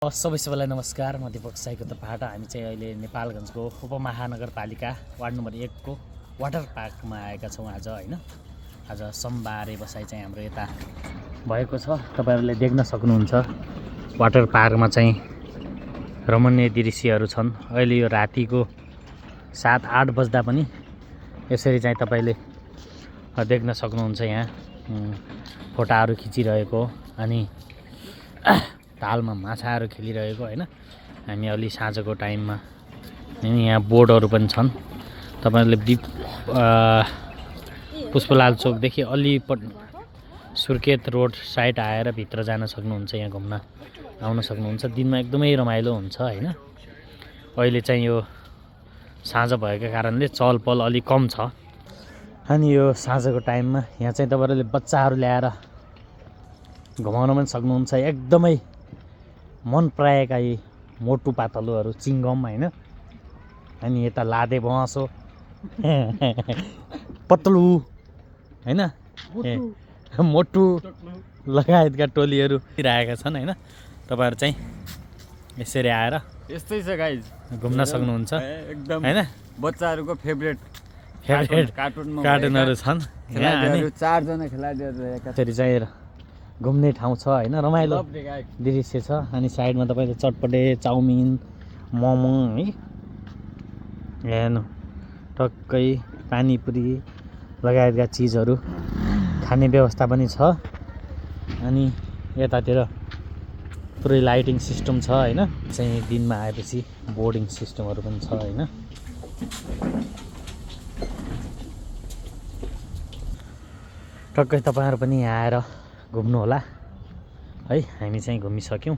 सबैलाई नमस्कार। म दीपक साईको तर्फबाट हामी चाहिँ अहिले नेपालगञ्जको उपमहानगरपालिका वार्ड नम्बर 1 को वाटर पार्कमा आएका छौँ आज हैन। आज सोमबारे बसाइ चाहिँ हाम्रो यता भएको छ। तपाईहरुले देख्न सक्नुहुन्छ वाटर पार्कमा चाहिँ रमणीय दृश्यहरू छन्। अहिले यो रातिको 7-8 बज्दा पनि यसरी चाहिँ तपाईले देख्न सक्नुहुन्छ। यहाँ फोटाहरू खिचिरहेको अनि तालमा माछाहरू खेलिरहेको हैन। हामी अलि साँझको टाइममा यहाँ बोर्डहरू पनि छन्। तपाईहरुले पुष्पलाल चोकदेखि अलि सुर्खेत रोड साइड आएर भित्र जान सक्नुहुन्छ। यहाँ घुम्न आउन सक्नुहुन्छ। दिनमा एकदमै रमाइलो हुन्छ हैन। अहिले चाहिँ यो साँझ भएको कारणले चहलपहल अलि कम छ। अनि यो साँझको टाइममा यहाँ चाहिँ तपाईहरुले बच्चाहरू ल्याएर घुमाउन पनि सक्नुहुन्छ। एकदमै मन पराएका यी मोटु पातलुहरू चिङ्गम हैन। अनि यता लादे बँसो पतलु हैन, मोटु लगायतका टोलीहरू रहेका छन् हैन। तपाईहरु चाहिँ यसरी आएर यस्तै छ गाइज, घुम्न सक्नुहुन्छ एकदम हैन। बच्चाहरूको फेभरेट कार्टुनहरू छन्। खेलाडीहरू 4 जना खेलाडीहरू रहेका यसरी चाहिँ घुम्ने ठाउँ छ हैन। रमाइलो दृश्य छ। अनि साइडमा तपाईले चटपटे चाउमिन मोमो है हेर्नु टक्कै पानीपुरी लगायतका चिजहरू खाने व्यवस्था पनि छ। अनि यतातिर पुरै लाइटिङ सिस्टम छ हैन। चाहिँ दिनमा आएपछि बोर्डिङ सिस्टमहरू पनि छ हैन। टक्कै तपाईहरु पनि यहाँ आएर घुम्नु होला है। हामी चाहिँ घुमिसक्यौं।